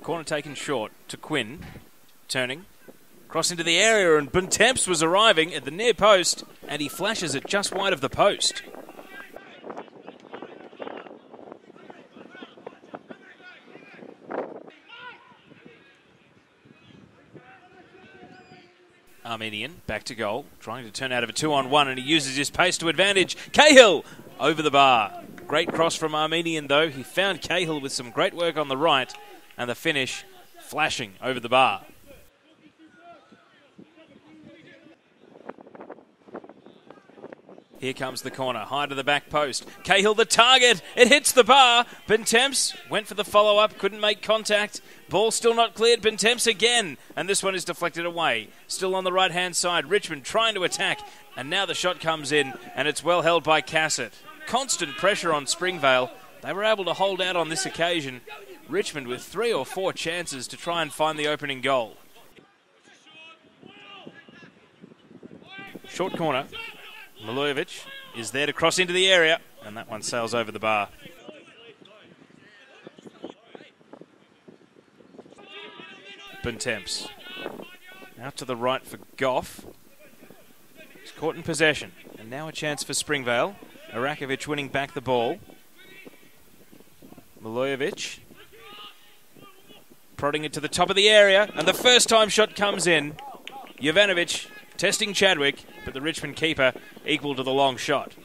Corner taken short to Quinn. Turning. Cross into the area, and Bontemps was arriving at the near post, and he flashes it just wide of the post. Armenian back to goal, trying to turn out of a 2-on-1, and he uses his pace to advantage. Cahill over the bar. Great cross from Armenian, though. He found Cahill with some great work on the right, and the finish flashing over the bar. Here comes the corner, high to the back post. Cahill the target, it hits the bar. Bontemps went for the follow-up, couldn't make contact. Ball still not cleared, Bontemps again. And this one is deflected away. Still on the right-hand side, Richmond trying to attack. And now the shot comes in, and it's well held by CASSET. Constant pressure on Springvale. They were able to hold out on this occasion. Richmond with 3 or 4 chances to try and find the opening goal. Short corner. MILOJEVIC is there to cross into the area, and that one sails over the bar. Bontemps out to the right for Goff. He's caught in possession, and now a chance for Springvale. ERAKOVIC winning back the ball. MILOJEVIC prodding it to the top of the area, and the first time shot comes in. JOVANOVIC testing Chadwick, but the Richmond keeper equal to the long shot.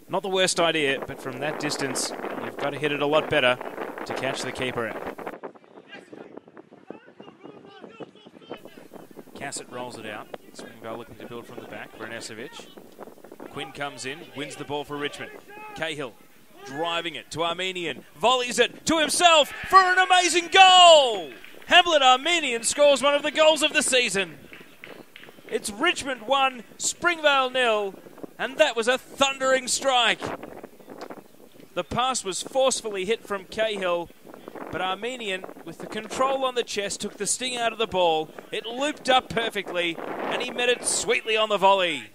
Not the worst idea, but from that distance, you've got to hit it a lot better to catch the keeper out. CASSET rolls it out. Springvale looking to build from the back. VRANESEVIC. Quinn comes in, wins the ball for Richmond. Cahill driving it to Armenian, volleys it to himself for an amazing goal! Hamlet Armenian scores one of the goals of the season. It's Richmond 1, Springvale 0, and that was a thundering strike. The pass was forcefully hit from Cahill, but Armenian, with the control on the chest, took the sting out of the ball. It looped up perfectly, and he met it sweetly on the volley.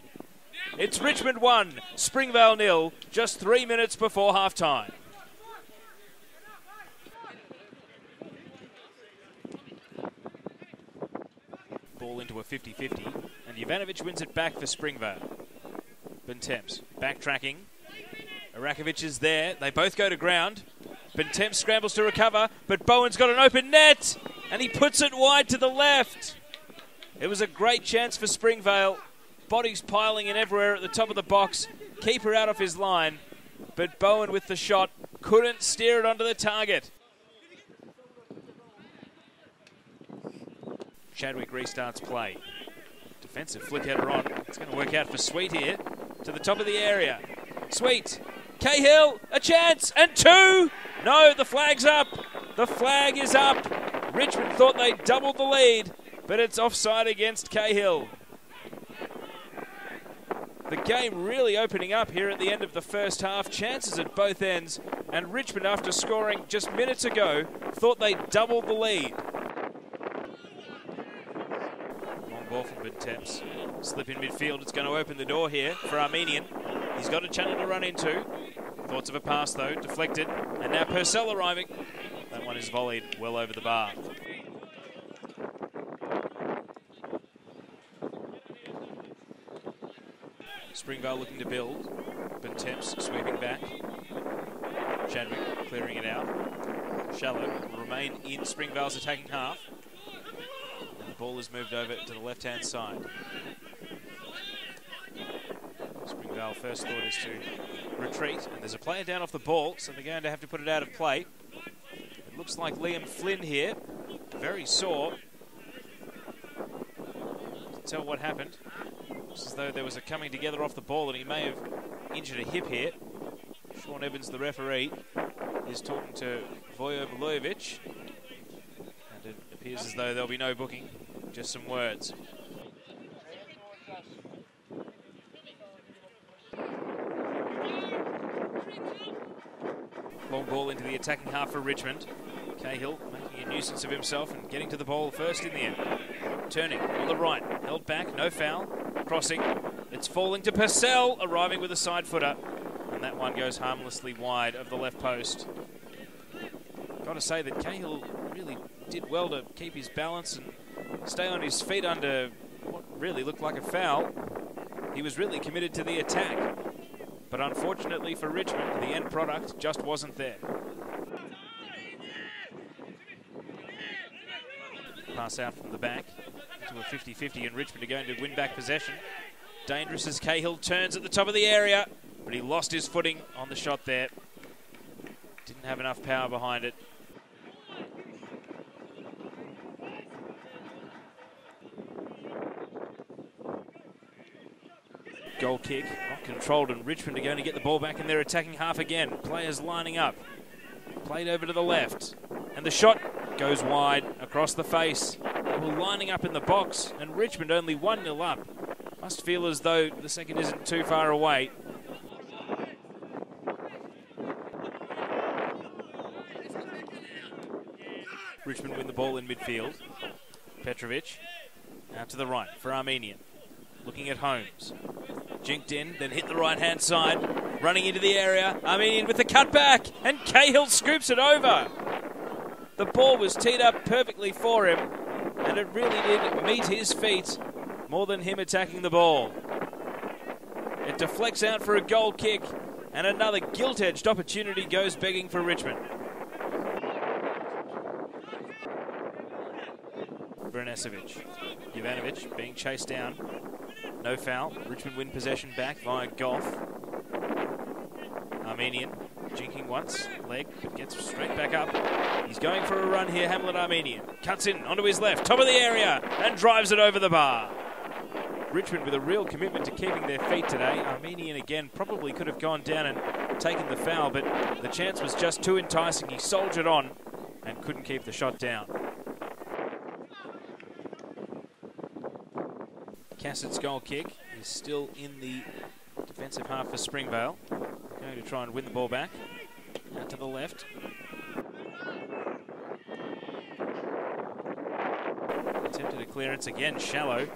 It's Richmond 1, Springvale 0, just 3 minutes before half-time. Ball into a 50-50, and JOVANOVIC wins it back for Springvale. Bontemps backtracking. ERAKOVIC is there. They both go to ground. Bontemps scrambles to recover, but Bowen's got an open net, and he puts it wide to the left. It was a great chance for Springvale. Bodies piling in everywhere at the top of the box. Keeper out off his line, but Bowen with the shot couldn't steer it onto the target. Chadwick restarts play. Defensive flick header on. It's going to work out for Sweet here. To the top of the area. Sweet. Cahill, a chance, and 2! No, the flag's up. The flag is up. Richmond thought they doubled the lead, but it's offside against Cahill. The game really opening up here at the end of the first half. Chances at both ends, and Richmond, after scoring just minutes ago, thought they doubled the lead. Ball from Bontemps. Slip in midfield. It's going to open the door here for Armenian. He's got a channel to run into. Thoughts of a pass though. Deflected. And now Purcell arriving. That one is volleyed well over the bar. Springvale looking to build. Bontemps sweeping back. Chadwick clearing it out. Shallow will remain in Springvale's attacking half. Ball is moved over to the left-hand side. Springvale first thought is to retreat, and there's a player down off the ball, so they're going to have to put it out of play. It looks like Liam Flynn here, very sore. To tell what happened, looks as though there was a coming together off the ball, and he may have injured a hip here. Sean Evans, the referee, is talking to MILOJEVIC, and it appears as though there'll be no booking. Just some words. Long ball into the attacking half for Richmond. Cahill making a nuisance of himself and getting to the ball first in the end. Turning on the right, held back, no foul. Crossing, it's falling to Purcell, arriving with a side footer. And that one goes harmlessly wide of the left post. got to say that Cahill really did well to keep his balance and stay on his feet under what really looked like a foul. He was really committed to the attack. But unfortunately for Richmond, the end product just wasn't there. Pass out from the back to a 50-50, and Richmond are going to win back possession. Dangerous as Cahill turns at the top of the area, but he lost his footing on the shot there. Didn't have enough power behind it. Goal kick, not controlled, and Richmond are going to get the ball back in their attacking half again. Players lining up. Played over to the left. And the shot goes wide across the face. They were lining up in the box, and Richmond only 1-0 up. Must feel as though the second isn't too far away. Richmond win the ball in midfield. Petrovic out to the right for Armenian. Looking at Holmes. Jinked in, then hit the right-hand side. Running into the area. Armenian with the cutback, and Cahill scoops it over. The ball was teed up perfectly for him, and it really did meet his feet more than him attacking the ball. It deflects out for a goal kick, and another gilt-edged opportunity goes begging for Richmond. VRANESEVIC. JOVANOVIC being chased down. No foul. Richmond win possession back via Golf. Armenian jinking once, leg, but gets straight back up. He's going for a run here, Hamlet Armenian. Cuts in onto his left, top of the area, and drives it over the bar. Richmond with a real commitment to keeping their feet today. Armenian again probably could have gone down and taken the foul, but the chance was just too enticing. He soldiered on and couldn't keep the shot down. CASSET's goal kick is still in the defensive half for Springvale. Going to try and win the ball back. Out to the left. Attempted a clearance again, shallow.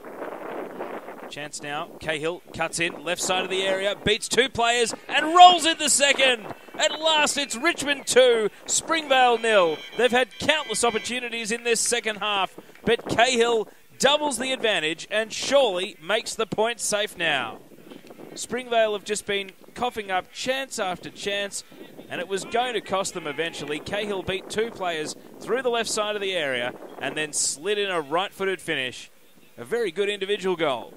Chance now. Cahill cuts in, left side of the area, beats two players and rolls in the second. At last, it's Richmond 2, Springvale 0. They've had countless opportunities in this second half, but Cahill doubles the advantage and surely makes the point safe now. Springvale have just been coughing up chance after chance, and it was going to cost them eventually. Cahill beat two players through the left side of the area and then slid in a right-footed finish. A very good individual goal.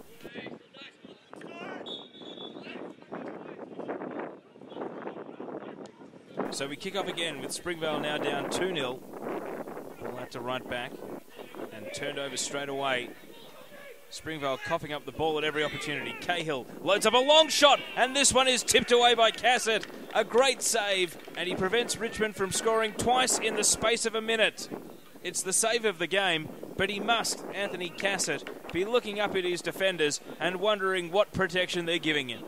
So we kick off again with Springvale now down 2-0. Ball out to right back and turned over straight away. Springvale coughing up the ball at every opportunity. Cahill loads up a long shot, and this one is tipped away by CASSET. A great save, and he prevents Richmond from scoring twice in the space of a minute. It's the save of the game, but he must, Anthony CASSET, be looking up at his defenders and wondering what protection they're giving him.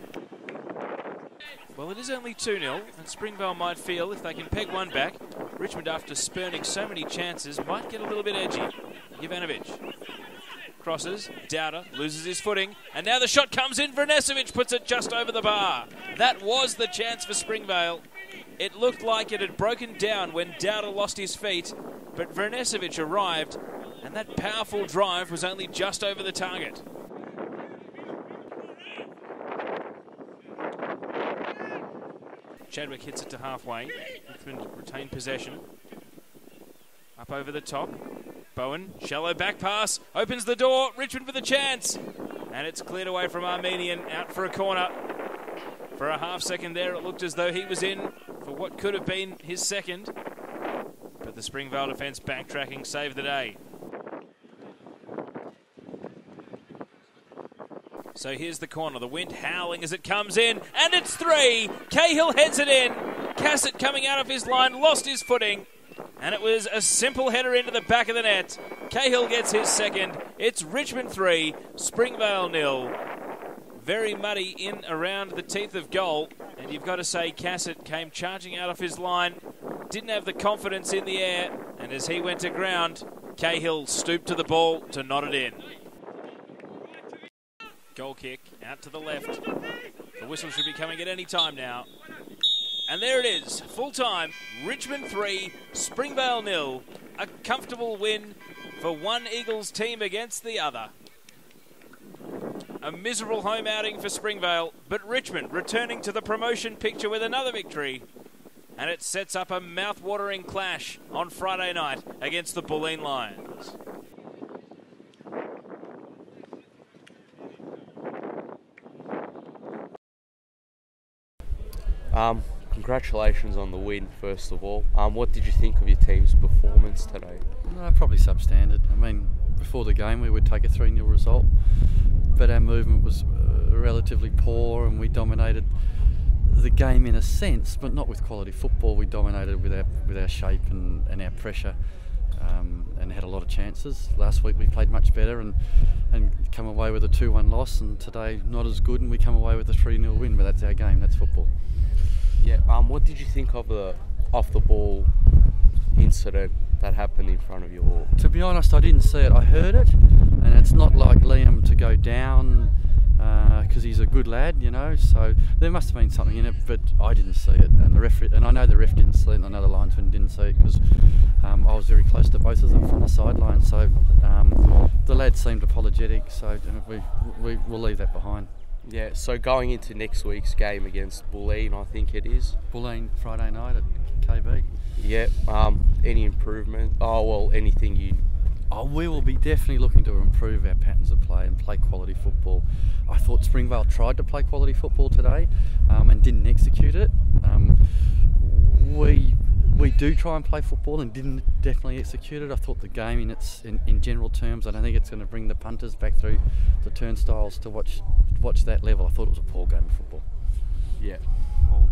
Well, it is only 2-0, and Springvale might feel if they can peg one back, Richmond, after spurning so many chances, might get a little bit edgy. JOVANOVIC crosses, DAUDA loses his footing, and now the shot comes in. VRANESEVIC puts it just over the bar. That was the chance for Springvale. It looked like it had broken down when DAUDA lost his feet, but VRANESEVIC arrived, and that powerful drive was only just over the target. Chadwick hits it to halfway. Richmond retain possession. Up over the top. Bowen, shallow back pass, opens the door. Richmond with a chance. And it's cleared away from Armenian, out for a corner. For a half second there, it looked as though he was in for what could have been his second. But the Springvale defence backtracking saved the day. So here's the corner, the wind howling as it comes in, and it's 3. Cahill heads it in. CASSET coming out of his line, lost his footing, and it was a simple header into the back of the net. Cahill gets his second. It's Richmond 3, Springvale 0. Very muddy in around the teeth of goal, and you've got to say CASSET came charging out of his line, didn't have the confidence in the air, and as he went to ground, Cahill stooped to the ball to knot it in. Goal kick out to the left. The whistle should be coming at any time now. And there it is, full time, Richmond 3, Springvale 0. A comfortable win for one Eagles team against the other. A miserable home outing for Springvale, but Richmond returning to the promotion picture with another victory. And it sets up a mouth-watering clash on Friday night against the Bowen Lions. Congratulations on the win, first of all. What did you think of your team's performance today? Probably substandard. I mean, before the game we would take a 3-0 result, but our movement was relatively poor and we dominated the game in a sense, but not with quality football. We dominated with our shape and our pressure, and had a lot of chances. Last week we played much better and come away with a 2-1 loss, and today not as good, and we come away with a 3-0 win, but that's our game, that's football. Yeah. What did you think of the off-the-ball incident that happened in front of you all? To be honest, I didn't see it. I heard it, and it's not like Liam to go down because he's a good lad, you know. So there must have been something in it, but I didn't see it. And the referee, and I know the ref didn't see it, and another linesman didn't see it because I was very close to both of them from the sideline. So the lad seemed apologetic. So we'll leave that behind. Yeah, so going into next week's game against Bowen, I think it is. Bowen, Friday night at KB. Yeah, any improvement? Anything you... We will be definitely looking to improve our patterns of play and play quality football. I thought Springvale tried to play quality football today and didn't execute it. We do try and play football and didn't definitely execute it. I thought the game in general terms, I don't think it's going to bring the punters back through the turnstiles to watch that level. I thought it was a poor game of football. Yeah. Well,